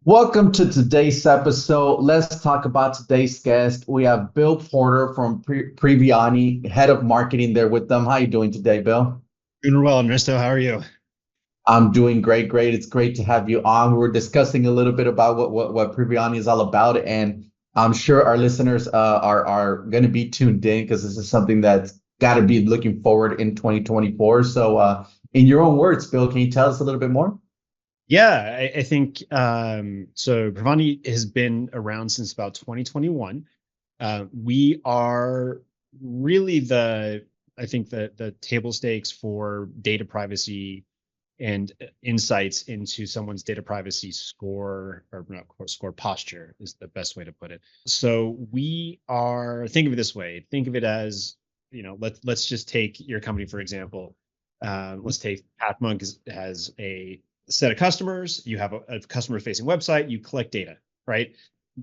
Welcome to today's episode. Let's talk about today's guest. We have Bill Porter from Priviani, head of marketing there with them. How you doing today, Bill? Doing well, Ernesto. How are you? I'm doing great, great. It's great to have you on. We were discussing a little bit about what Priviani is all about, and I'm sure our listeners are going to be tuned in because this is something that's got to be looking forward in 2024. So, in your own words, Bill, can you tell us a little bit more? Yeah, I think so. Privaini has been around since about 2021. We are really I think the table stakes for data privacy and insights into someone's data privacy score or not score posture is the best way to put it. So we are think of it this way. Think of it as let's just take your company for example. Let's take Pathmonk has a set of customers. You have a customer facing website. You collect data, right?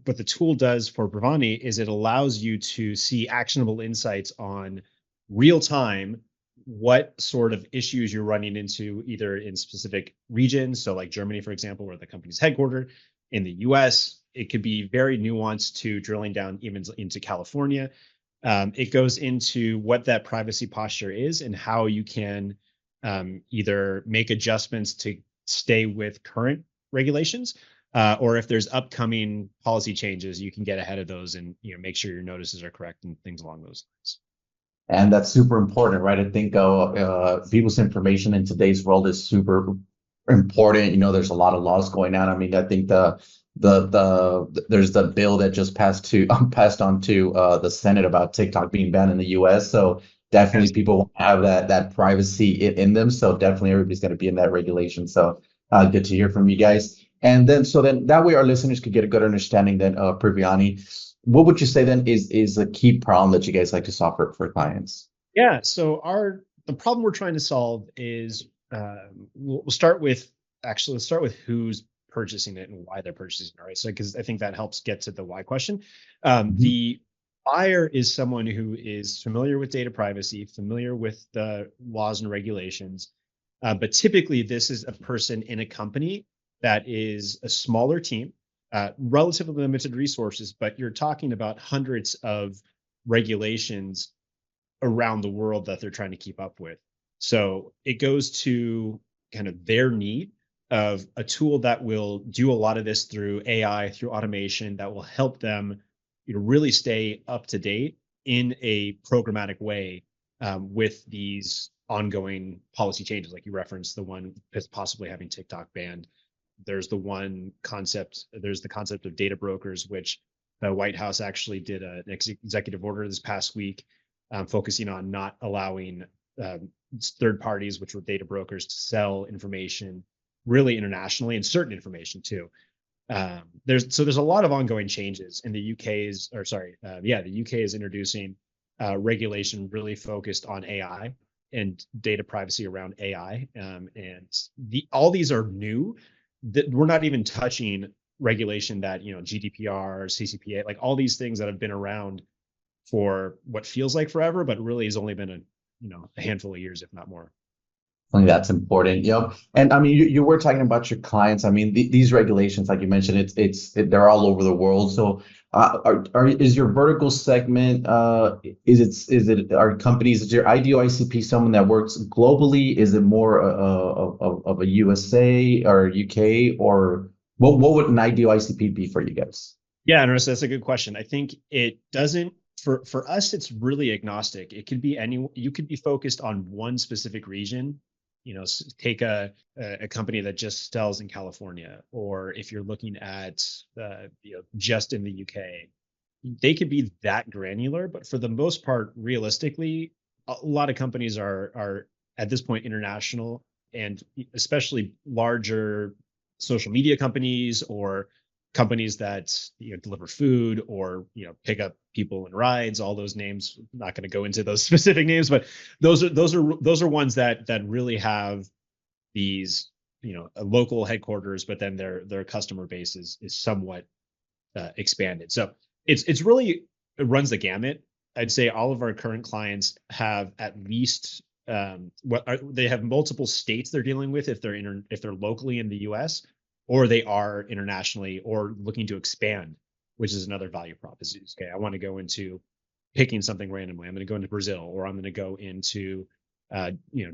What the tool does for Bravani is it allows you to see actionable insights on real time what sort of issues you're running into either in specific regions. So like Germany, for example, where the company's headquartered, in the US, it could be very nuanced to drilling down even into California. It goes into what that privacy posture is and how you can either make adjustments to stay with current regulations, or if there's upcoming policy changes, you can get ahead of those and make sure your notices are correct and things along those lines. And that's super important, right? I think people's information in today's world is super important. There's a lot of laws going on. I mean, I think there's the bill that just passed on to the Senate about TikTok being banned in the U.S. So definitely Yes. people want to have that privacy in them. So definitely everybody's going to be in that regulation. So good to hear from you guys. And then that way our listeners could get a good understanding then of Priviani. What would you say then is a key problem that you guys like to solve for clients? Yeah. So the problem we're trying to solve is we'll start with let's start with who's purchasing it and why they're purchasing it, right? So because I think that helps get to the why question. Mhm. The buyer is someone who is familiar with data privacy, familiar with the laws and regulations, but typically this is a person in a company that is a smaller team, relatively limited resources, but you're talking about hundreds of regulations around the world that they're trying to keep up with. So it goes to kind of their need of a tool that will do a lot of this through AI, through automation that will help them really stay up to date in a programmatic way with these ongoing policy changes. Like you referenced, the one that's possibly having TikTok banned. There's the concept of data brokers, which the White House actually did an executive order this past week focusing on not allowing um, third parties, which were data brokers, to sell information really internationally and certain information too. There's a lot of ongoing changes, and the the UK is introducing regulation really focused on AI and data privacy around AI, and all these are new. That we're not even touching regulation that GDPR, CCPA, like all these things that have been around for what feels like forever, but really has only been a handful of years, if not more. I think that's important. Yep. And I mean, you were talking about your clients. I mean, these regulations, like you mentioned, they're all over the world. So, is your vertical segment, are companies, is your ideal ICP someone that works globally? Is it more of a USA or UK, or what would an ideal ICP be for you guys? Yeah, and that's a good question. I think it doesn't for us. It's really agnostic. It could be any. You could be focused on one specific region. Take a company that just sells in California, or if you're looking at just in the UK, they could be that granular. But for the most part, realistically, a lot of companies are at this point international, and especially larger social media companies or companies that deliver food or pick up people in rides. All those names, I'm not going to go into those specific names, but those are ones that really have these a local headquarters, but then their customer base is somewhat expanded. So it's really, it runs the gamut. I'd say all of our current clients have at least they have multiple states they're dealing with if they're locally in the U.S., or they are internationally or looking to expand, which is another value prop. Is okay, I want to go into picking something randomly. I'm going to go into Brazil, or I'm going to go into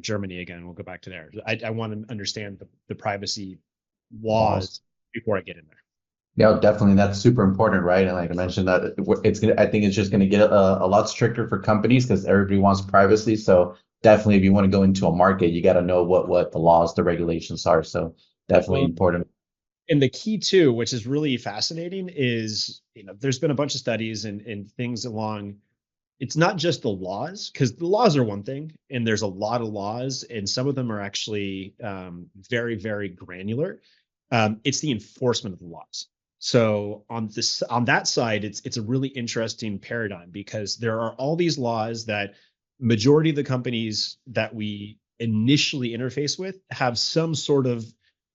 Germany again. We'll go back to there. I want to understand the privacy Laws. laws before I get in there. Yeah, definitely. That's super important, right? And like I mentioned, that it's gonna. I think it's just gonna get a lot stricter for companies because everybody wants privacy. So definitely, if you want to go into a market, you got to know what the laws, the regulations are. So definitely Well, important. and the key too, which is really fascinating, is there's been a bunch of studies and things along. It's not just the laws, because the laws are one thing, and there's a lot of laws, and some of them are actually very, very granular. It's the enforcement of the laws. So on that side, it's a really interesting paradigm because there are all these laws that majority of the companies that we initially interface with have some sort of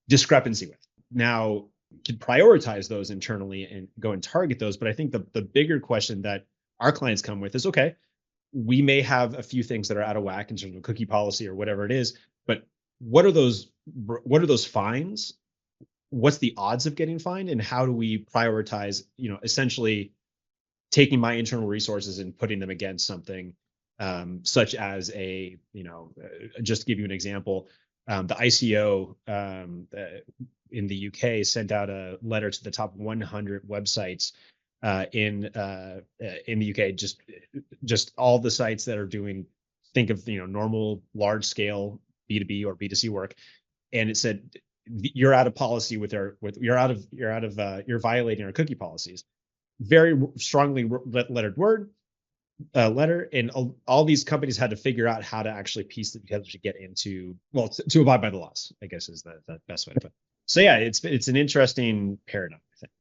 discrepancy with. Now, can prioritize those internally and go and target those, but I think the bigger question that our clients come with is, okay, we may have a few things that are out of whack in terms of cookie policy or whatever it is, but what are those fines? What's the odds of getting fined, and how do we prioritize, essentially taking my internal resources and putting them against something, such as just to give you an example, the ICO, in the UK sent out a letter to the top 100 websites in the UK, just all the sites that are doing, think of normal large scale B2B or B2C work, and it said you're out of policy you're violating our cookie policies. Very strongly lettered letter, and all these companies had to figure out how to actually piece it together to get into, well, to abide by the laws, I guess is the best way to put it. So yeah, it's an interesting paradigm, I think.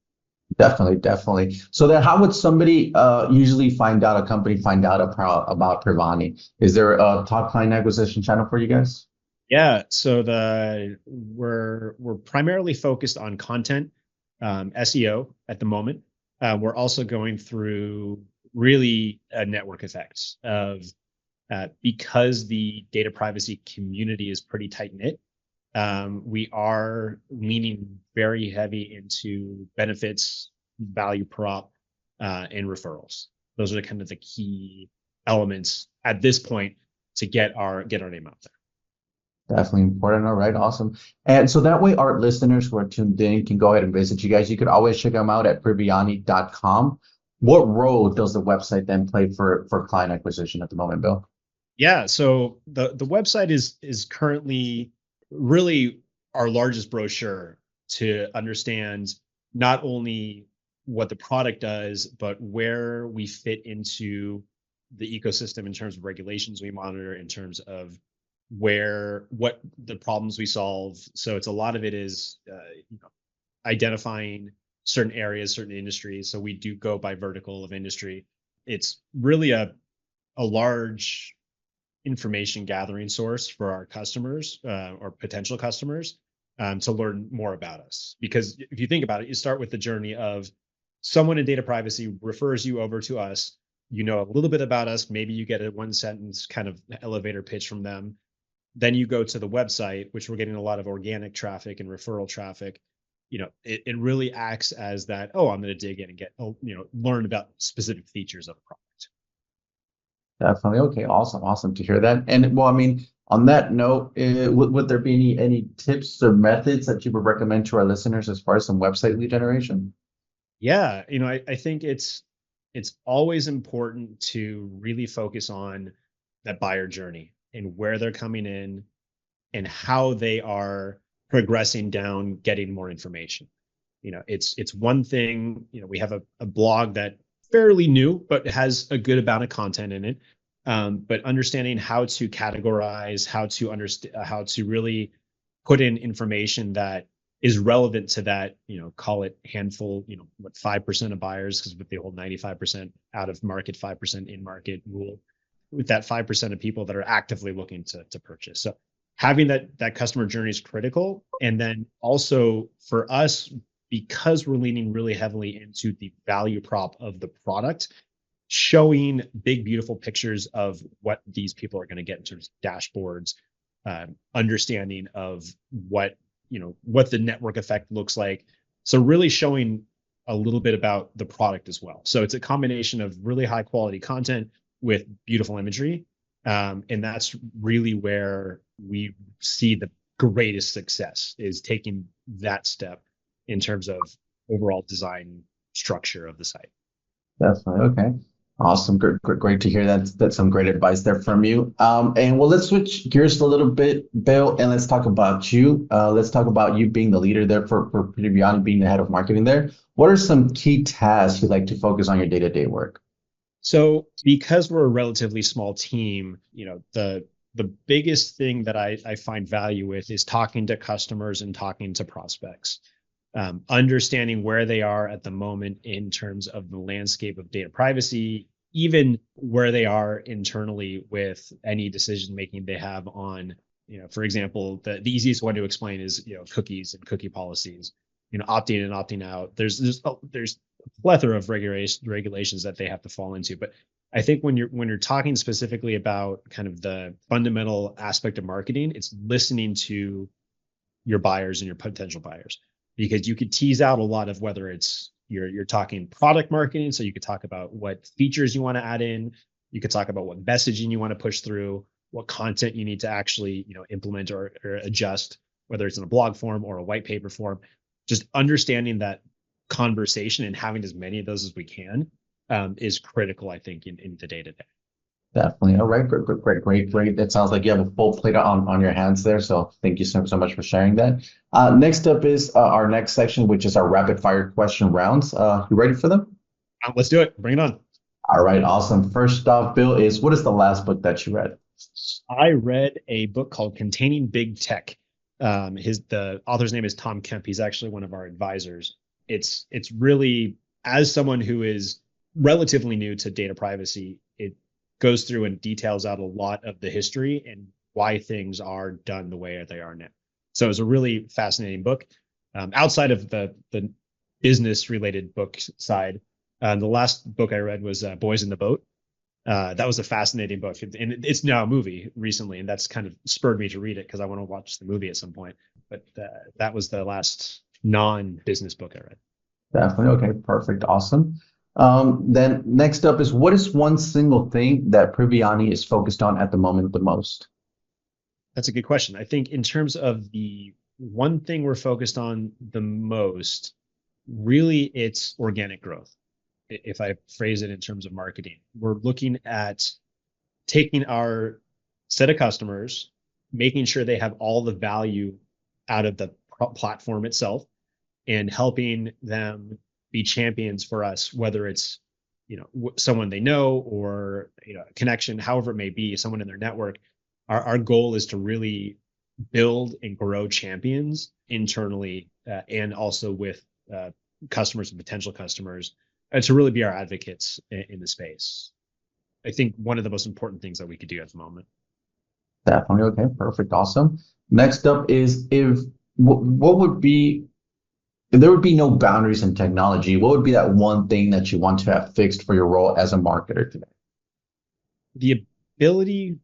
Definitely, definitely. So then, how would somebody usually find out a company find out about Privani? Is there a top client acquisition channel for you guys? Yeah, so we're primarily focused on content, SEO at the moment. We're also going through really a network effects of, because the data privacy community is pretty tight knit. We are leaning very heavy into benefits, value prop, and referrals. Those are kind of the key elements at this point to get our name out there. Definitely important. All right, awesome. And so that way, our listeners who are tuned in can go ahead and visit you guys. You could always check them out at priviani.com. What role does the website then play for client acquisition at the moment, Bill? Yeah, so the website is currently really our largest brochure to understand not only what the product does, but where we fit into the ecosystem in terms of regulations we monitor, in terms of what the problems we solve. So it's a lot of it is identifying certain areas, certain industries. So we do go by vertical of industry. It's really a large information gathering source for our customers, or potential customers, to learn more about us. Because if you think about it, you start with the journey of someone in data privacy refers you over to us. You know a little bit about us. Maybe you get a one sentence kind of elevator pitch from them. Then you go to the website, which we're getting a lot of organic traffic and referral traffic. It really acts as that, oh, I'm going to dig in and learn about specific features of a product. Definitely. Okay. Awesome. Awesome to hear that. And well, I mean, on that note, would there be any tips or methods that you would recommend to our listeners as far as some website lead generation? Yeah, I think it's always important to really focus on that buyer journey and where they're coming in and how they are progressing down, getting more information. It's one thing, we have a blog that fairly new, but has a good amount of content in it. But understanding how to categorize, how to understand, how to really put in information that is relevant to that, call it handful, what 5% of buyers, because with the whole 95% out of market, 5% in market rule, with that 5% of people that are actively looking to purchase. So having that customer journey is critical. And then also for us, because we're leaning really heavily into the value prop of the product, showing big, beautiful pictures of what these people are going to get in terms of dashboards, understanding of what what the network effect looks like. So really showing a little bit about the product as well. So it's a combination of really high quality content with beautiful imagery. And that's really where we see the greatest success, is taking that step in terms of overall design structure of the site. Definitely. Okay. Awesome. Great to hear that. That's some great advice there from you. And well, let's switch gears a little bit, Bill, and let's talk about you. Let's talk about you being the leader there for Privaini, being the head of marketing there. What are some key tasks you like to focus on your day-to-day work? So because we're a relatively small team, the biggest thing that I find value with is talking to customers and talking to prospects, understanding where they are at the moment in terms of the landscape of data privacy, even where they are internally with any decision making they have on, for example, the easiest one to explain is, cookies and cookie policies, opting in and opting out. There's a plethora of regulations that they have to fall into. But I think when you're talking specifically about kind of the fundamental aspect of marketing, it's listening to your buyers and your potential buyers, because you could tease out a lot of whether it's you're talking product marketing. So you could talk about what features you want to add in. You could talk about what messaging you want to push through, what content you need to actually, implement or adjust, whether it's in a blog form or a white paper form. Just understanding that conversation and having as many of those as we can is critical, I think, in the day to day. Definitely. All right. Great. That sounds like you have a full plate on your hands there. So thank you so much for sharing that. Next up is our next section, which is our rapid fire question rounds. You ready for them? Let's do it. Bring it on. All right. Awesome. First off, Bill, what is the last book that you read? I read a book called Containing Big Tech. The author's name is Tom Kemp. He's actually one of our advisors. It's really, as someone who is relatively new to data privacy, it goes through and details out a lot of the history and why things are done the way they are now. So it's a really fascinating book. Outside of the business related book side, the last book I read was Boys in the Boat. That was a fascinating book, and it's now a movie recently, and that's kind of spurred me to read it because I want to watch the movie at some point. But that was the last non-business book I read. Definitely. Okay. Perfect. Awesome. Then next up is, what is one single thing that Priviani is focused on at the moment the most? That's a good question. I think in terms of the one thing we're focused on the most, really it's organic growth. If I phrase it in terms of marketing, we're looking at taking our set of customers, making sure they have all the value out of the platform itself, and helping them be champions for us, whether it's someone they know or a connection, however it may be, someone in their network. Our goal is to really build and grow champions internally, and also with customers and potential customers, and to really be our advocates in the space. I think one of the most important things that we could do at the moment. Definitely. Okay. Perfect. Awesome. Next up is, what would be, if there would be no boundaries in technology, what would be that one thing that you want to have fixed for your role as a marketer today? The ability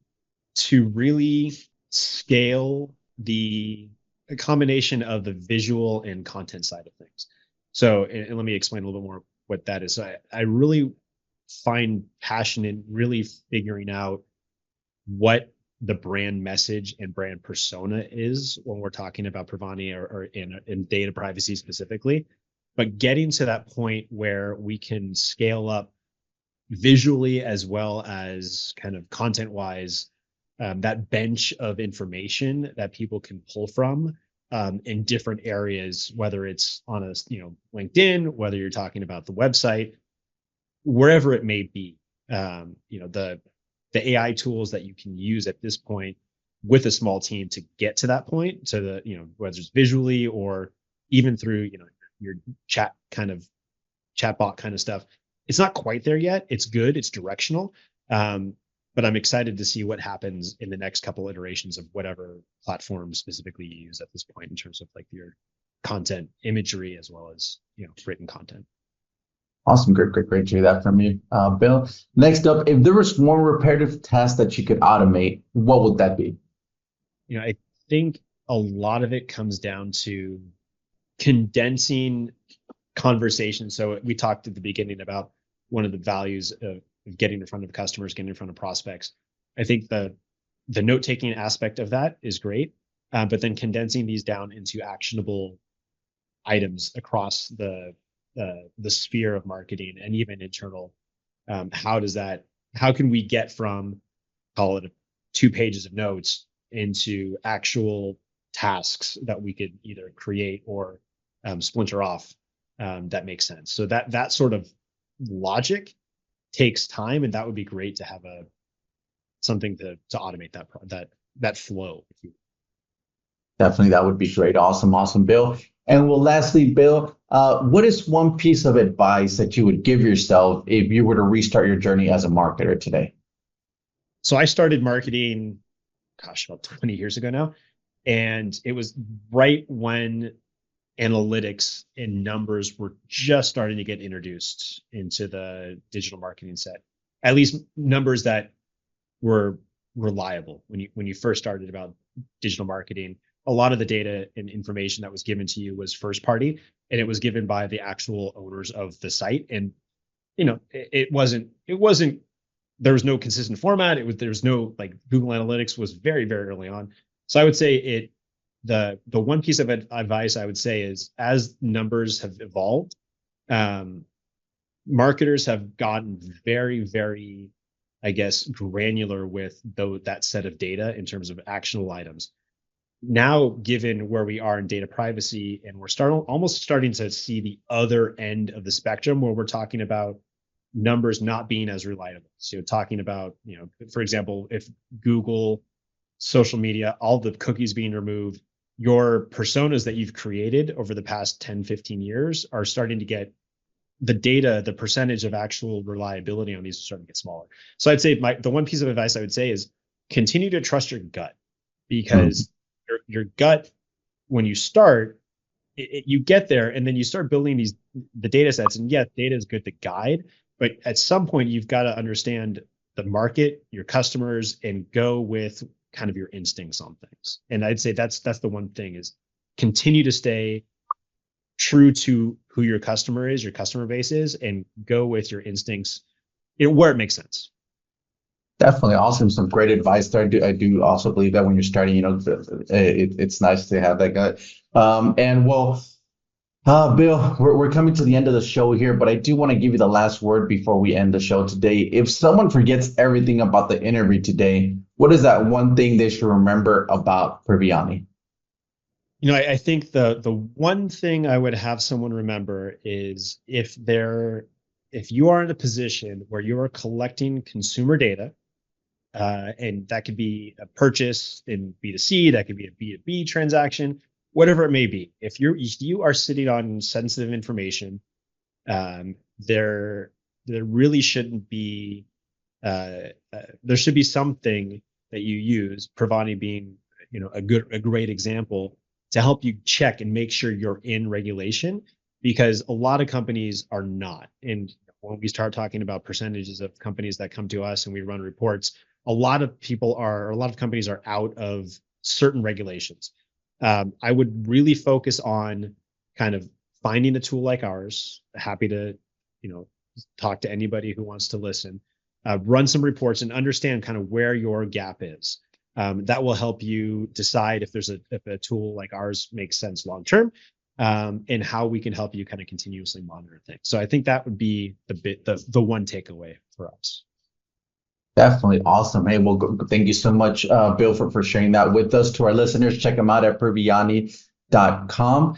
to really scale the combination of the visual and content side of things. So, and let me explain a little bit more what that is. So I really find passion in really figuring out what the brand message and brand persona is when we're talking about Privaini or in data privacy specifically, but getting to that point where we can scale up visually as well as kind of content wise, that bench of information that people can pull from in different areas, whether it's on a LinkedIn, whether you're talking about the website, wherever it may be. The AI tools that you can use at this point with a small team to get to that point, to the whether it's visually or even through your chatbot kind of stuff. It's not quite there yet. It's good. It's directional. But I'm excited to see what happens in the next couple iterations of whatever platform specifically you use at this point in terms of like your content imagery as well as written content. Awesome. Great to hear that from you, Bill. Next up, if there was one repetitive task that you could automate, what would that be? I think a lot of it comes down to condensing conversation. So we talked at the beginning about one of the values of getting in front of customers, getting in front of prospects. I think the note taking aspect of that is great, but then condensing these down into actionable items across the sphere of marketing and even internal. How does that? How can we get from, call it 2 pages of notes, into actual tasks that we could either create or splinter off, that makes sense. So that sort of logic takes time, and that would be great to have a something to automate that flow. Definitely, that would be great. Awesome, awesome, Bill. And well, lastly, Bill, what is one piece of advice that you would give yourself if you were to restart your journey as a marketer today? So I started marketing, gosh, about 20 years ago now, and it was right when analytics and numbers were just starting to get introduced into the digital marketing set. At least numbers that were reliable. When you first started about digital marketing, a lot of the data and information that was given to you was first party, and it was given by the actual owners of the site. And it wasn't there was no consistent format. There was no, like, Google Analytics was very, very early on. So I would say the one piece of advice I would say is, as numbers have evolved, marketers have gotten very, very, I guess, granular with that set of data in terms of actionable items. Now, given where we are in data privacy, and we're almost starting to see the other end of the spectrum, where we're talking about numbers not being as reliable. So talking about, for example, if Google, social media, all the cookies being removed, your personas that you've created over the past 10, 15 years are starting to get the data, the percentage of actual reliability on these is starting to get smaller. So I'd say the one piece of advice I would say is continue to trust your gut, because your gut, when you start, you get there and then you start building the data sets. And yes, data is good to guide, but at some point you've got to understand the market, your customers, and go with kind of your instincts on things. And I'd say that's the one thing, is continue to stay true to who your customer is, your customer base is, and go with your instincts where it makes sense. Definitely awesome. Some great advice there. I do also believe that when you're starting, it's nice to have that gut. And well, Bill, we're coming to the end of the show here, but I do want to give you the last word before we end the show today. If someone forgets everything about the interview today, what is that one thing they should remember about Priviani? I think the one thing I would have someone remember is, if you are in a position where you are collecting consumer data, and that could be a purchase in B2C, that could be a B2B transaction, whatever it may be. If you are sitting on sensitive information, there really shouldn't be there should be something that you use, Privaini being a great example, to help you check and make sure you're in regulation, because a lot of companies are not. And when we start talking about percentages of companies that come to us and we run reports, a lot of companies are out of certain regulations. I would really focus on kind of finding a tool like ours. Happy to, talk to anybody who wants to listen. Run some reports and understand kind of where your gap is. That will help you decide if a tool like ours makes sense long term, and how we can help you kind of continuously monitor things. So I think that would be the one takeaway for us. Definitely awesome. Hey, well, thank you so much, Bill, for sharing that with us. To our listeners, check them out at priviani.com.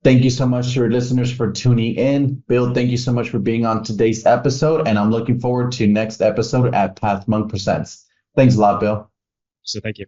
Thank you so much to your listeners for tuning in. Bill, thank you so much for being on today's episode, and I'm looking forward to next episode at Path Monk Presents. Thanks a lot, Bill. So thank you.